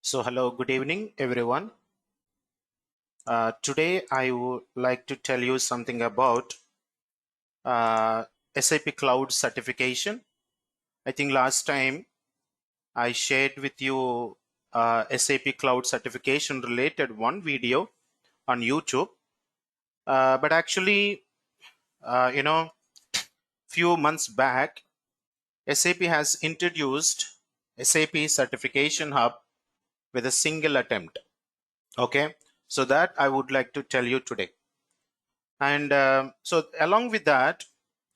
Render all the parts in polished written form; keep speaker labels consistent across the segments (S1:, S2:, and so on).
S1: So, hello, good evening, everyone. Today, I would like to tell you something about uh, SAP Cloud Certification. I think last time I shared with you SAP Cloud Certification related one video on YouTube. But actually, uh, you know, few months back, SAP has introduced SAP Certification Hub with a single attempt. Okay, so that I would like to tell you today. And so along with that,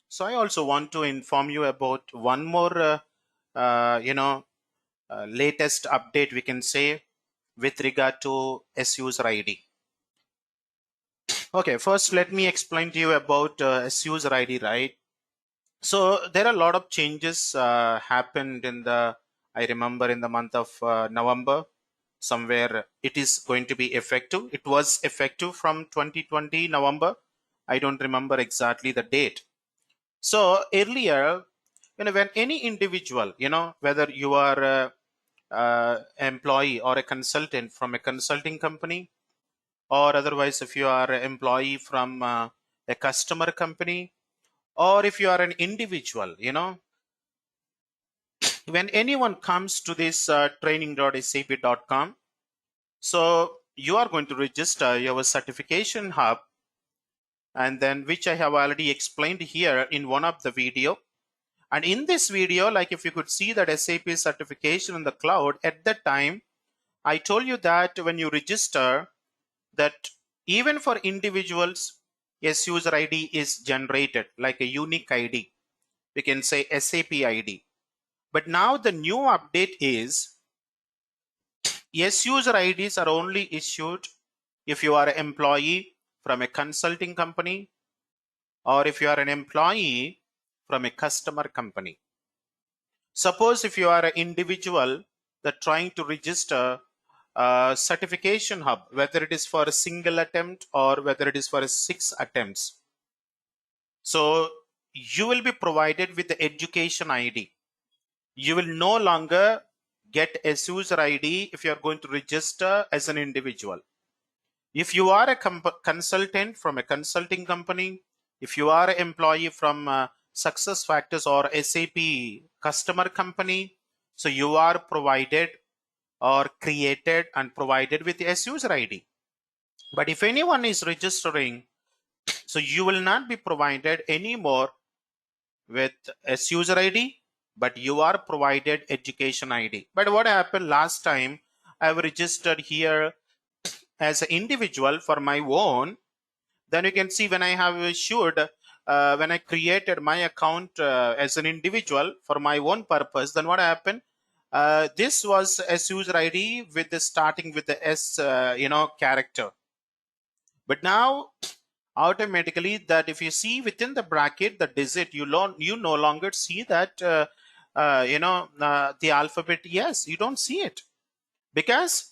S1: so I also want to inform you about one more, latest update we can say with regard to SUser ID. Okay, first let me explain to you about SUser ID, right? So there are a lot of changes happened in I remember in the month of November, somewhere it is going to be effective. It was effective from 2020 November. I don't remember exactly the date. So earlier, when any individual, whether you are employee or a consultant from a consulting company, or otherwise if you are an employee from a customer company, or if you are an individual, when anyone comes to this training.sap.com, so you are going to register your certification hub, and then which I have already explained here in one of the video. And in this video, like if you could see that SAP certification in the cloud, at that time, I told you that when you register, that even for individuals, SUser ID is generated like a unique ID. We can say SAP ID. But now the new update is SUser IDs are only issued if you are an employee from a consulting company or if you are an employee from a customer company. Suppose if you are an individual that trying to register a certification hub, whether it is for a single attempt or whether it is for a 6 attempts. So you will be provided with the education ID. You will no longer get a user ID if you are going to register as an individual. If you are a consultant from a consulting company, if you are an employee from SuccessFactors or SAP customer company, so you are provided or created and provided with a user ID. But if anyone is registering, so you will not be provided anymore with a user ID, but you are provided education ID. But what happened last time, I've registered here as an individual for my own. Then you can see when I have issued, when I created my account as an individual for my own purpose, then what happened? This was as user ID with the starting with the S, character. But now automatically that if you see within the bracket the digit, you no longer see that the alphabet. Yes, you don't see it because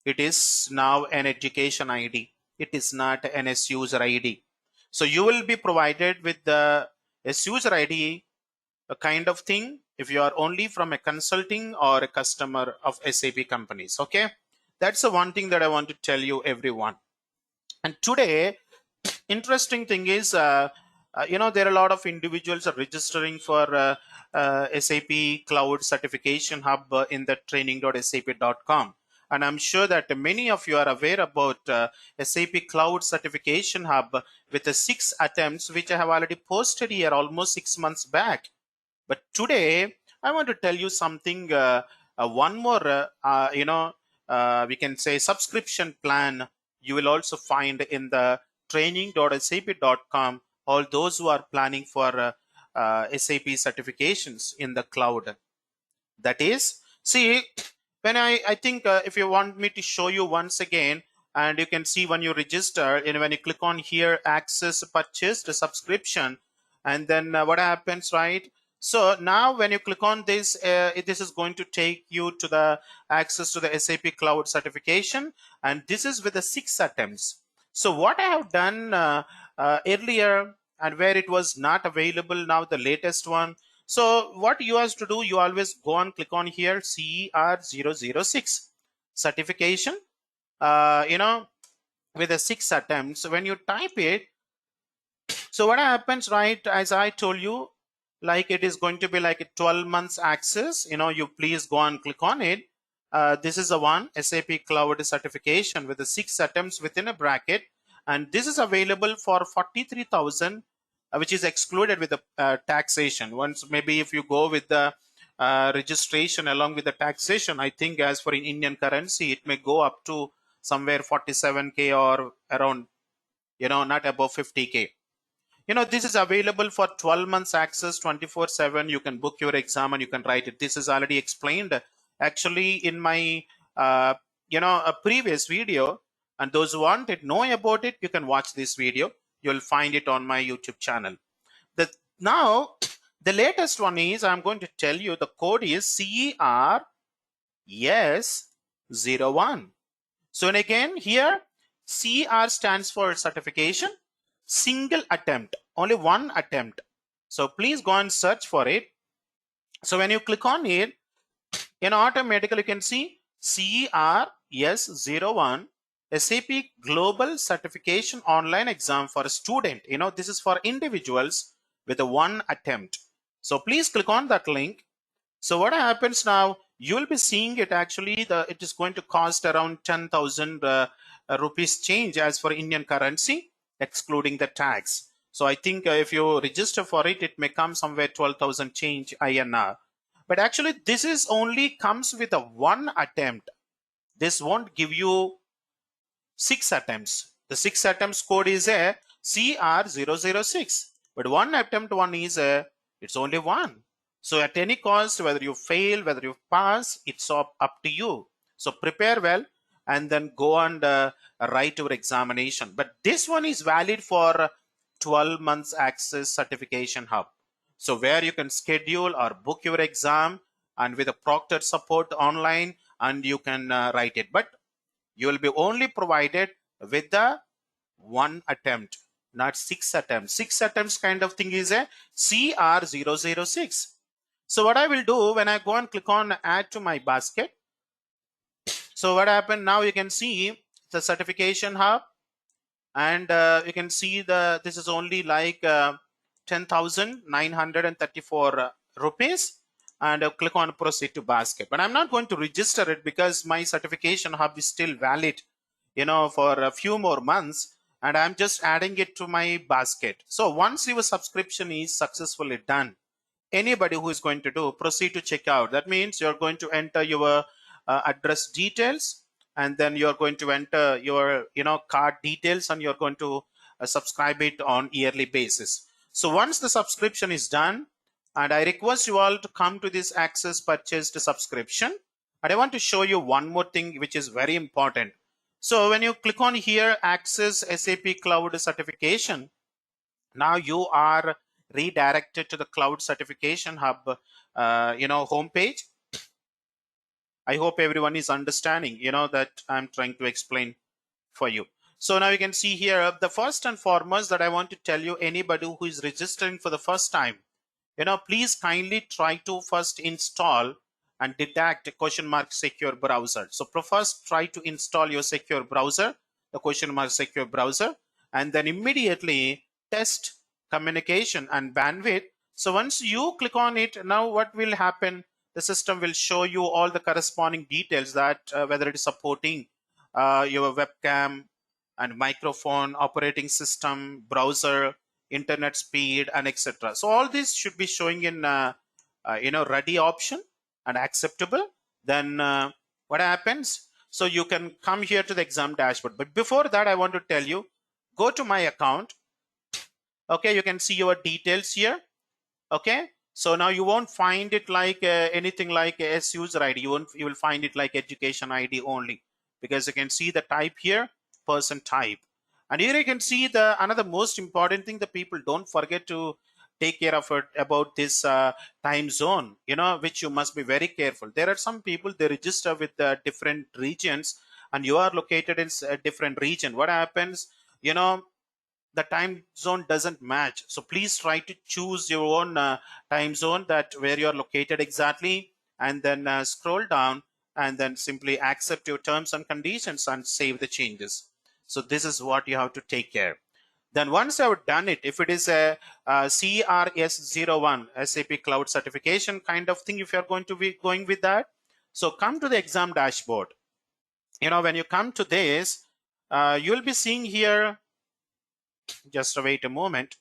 S1: it is now an education ID. It is not an SUser ID. So you will be provided with the SUser ID, a kind of thing, if you are only from a consulting or a customer of SAP companies. Okay, that's the one thing that I want to tell you, everyone. And today, interesting thing is, there are a lot of individuals are registering for SAP Cloud Certification Hub in the training.sap.com. And I'm sure that many of you are aware about SAP Cloud Certification Hub with the 6 attempts, which I have already posted here almost 6 months back. But today, I want to tell you something, one more, we can say subscription plan you will also find in the training.sap.com, all those who are planning for SAP certifications in the cloud. That is, see, when I think if you want me to show you once again, and you can see when you register, and when you click on here, access purchased subscription, and then what happens, right? So now when you click on this, this is going to take you to the access to the SAP Cloud certification, and this is with the 6 attempts. So what I have done earlier, and where it was not available, now the latest one, So what you have to do, you always go and click on here CER006 certification, with the 6 attempts. When you type it, so what happens, right, as I told you, like it is going to be like a 12 months access. You please go and click on it. This is the one, SAP Cloud Certification, with the 6 attempts within a bracket, and this is available for 43,000, which is excluded with the taxation. Once maybe if you go with the registration along with the taxation, I think as for in Indian currency, it may go up to somewhere 47k or around, not above 50k. This is available for 12 months access, 24/7. You can book your exam and you can write it. This is already explained actually in my a previous video, and those who want to know about it, you can watch this video. You'll find it on my YouTube channel. Now the latest one is, I'm going to tell you, the code is CERS01. So, and again here, CR stands for certification, single attempt, only one attempt. So please go and search for it. So when you click on it, automatically you can see CERS01 SAP Global Certification online exam for a student. This is for individuals with a one attempt. So please click on that link. So what happens now, you will be seeing it actually, it is going to cost around 10,000 rupees change as for Indian currency, excluding the tax. So I think if you register for it, it may come somewhere 12,000 change INR. But actually this is only comes with a one attempt. This won't give you 6 attempts. The 6 attempts code is a CR006, but one attempt one is it's only one. So at any cost, whether you fail, whether you pass, it's up to you. So prepare well and then go and write your examination. But this one is valid for 12 months access certification hub. So where you can schedule or book your exam and with a proctored support online, and you can write it. But you will be only provided with the one attempt, not 6 attempts. 6 attempts kind of thing is a CR006. So what I will do, when I go and click on add to my basket, so what happened now, you can see the certification hub, and you can see this is only like 10,934 rupees, and click on proceed to basket. But I'm not going to register it because my certification hub is still valid, for a few more months, and I'm just adding it to my basket. So once your subscription is successfully done, anybody who is going to do proceed to checkout, that means you're going to enter your address details, and then you're going to enter your card details, and you're going to subscribe it on yearly basis. So once the subscription is done, and I request you all to come to this access purchased subscription, and I want to show you one more thing which is very important. So when you click on here, access SAP Cloud Certification, now you are redirected to the Cloud Certification Hub homepage. I hope everyone is understanding that I'm trying to explain for you. So now you can see here, the first and foremost that I want to tell you, anybody who is registering for the first time, please kindly try to first install and detect a secure browser. So first try to install your secure browser, the secure browser, and then immediately test communication and bandwidth. So once you click on it, now what will happen? The system will show you all the corresponding details, that whether it is supporting your webcam and microphone, operating system, browser, internet speed, and etc. So all this should be showing in ready option and acceptable. Then what happens? So you can come here to the exam dashboard. But before that, I want to tell you, go to my account. Okay, you can see your details here. Okay, so now you won't find it like anything like S user ID. You will find it like education ID only, because you can see the type here, person type. And here you can see the another most important thing that people don't forget to take care of it about this time zone, which you must be very careful. There are some people, they register with different regions, and you are located in a different region. What happens, the time zone doesn't match. So please try to choose your own time zone, that where you are located exactly, and then scroll down and then simply accept your terms and conditions and save the changes. So this is what you have to take care. Then once you have done it, if it is a CERS01 SAP Cloud Certification kind of thing, if you are going to be going with that, so come to the exam dashboard. When you come to this, you'll be seeing here, just wait a moment,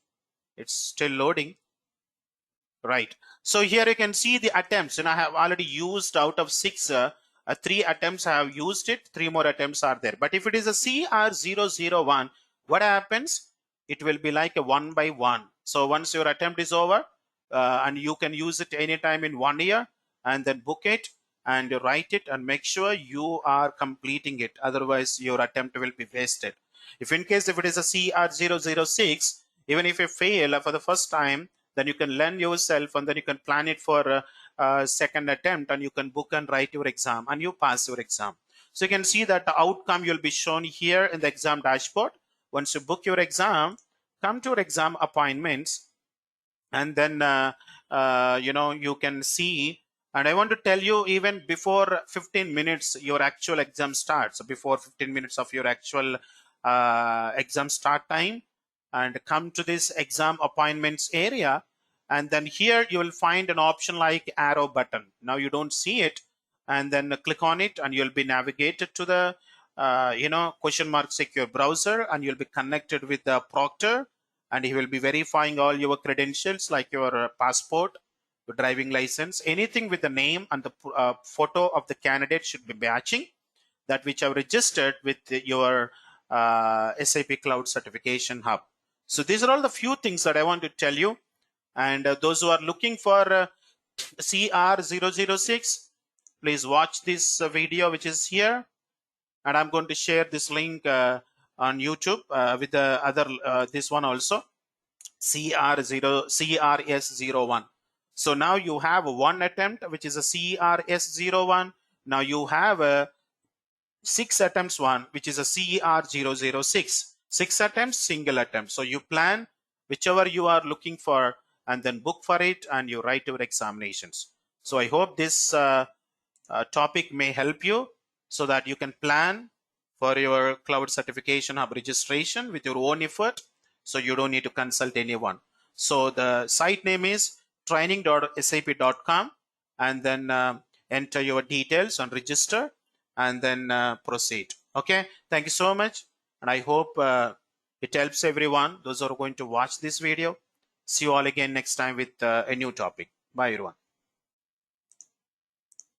S1: it's still loading. Right. So here you can see the attempts, and I have already used out of 6, 3 attempts I have used it, 3 more attempts are there. But if it is a CR001, what happens? It will be like a 1 by 1. So once your attempt is over, and you can use it anytime in 1 year, and then book it and write it and make sure you are completing it. Otherwise, your attempt will be wasted. If in case if it is a CR006, even if you fail for the first time, then you can learn yourself, and then you can plan it for a second attempt, and you can book and write your exam, and you pass your exam. So you can see that the outcome will be shown here in the exam dashboard. Once you book your exam, come to your exam appointments, and then you can see. And I want to tell you, even before 15 minutes your actual exam starts, so before 15 minutes of your actual exam start time, and come to this exam appointments area, and then here you will find an option like arrow button. Now you don't see it, and then click on it, and you'll be navigated to the question mark secure browser, and you'll be connected with the proctor, and he will be verifying all your credentials like your passport, your driving license, anything with the name and the photo of the candidate should be matching that which have registered with your SAP Cloud Certification Hub. So these are all the few things that I want to tell you. And those who are looking for CR006, please watch this video which is here. And I'm going to share this link on YouTube with the other, this one also, CRS01. So now you have one attempt, which is a CRS01. Now you have a 6 attempts one, which is a CR006. 6 attempts, single attempt. So you plan whichever you are looking for, and then book for it, and you write your examinations. So I hope this topic may help you, so that you can plan for your Cloud Certification Hub registration with your own effort, so you don't need to consult anyone. So the site name is training.sap.com, and then enter your details and register, and then proceed. Okay, thank you so much, and I hope it helps everyone, those who are going to watch this video. See you all again next time with a new topic. Bye everyone.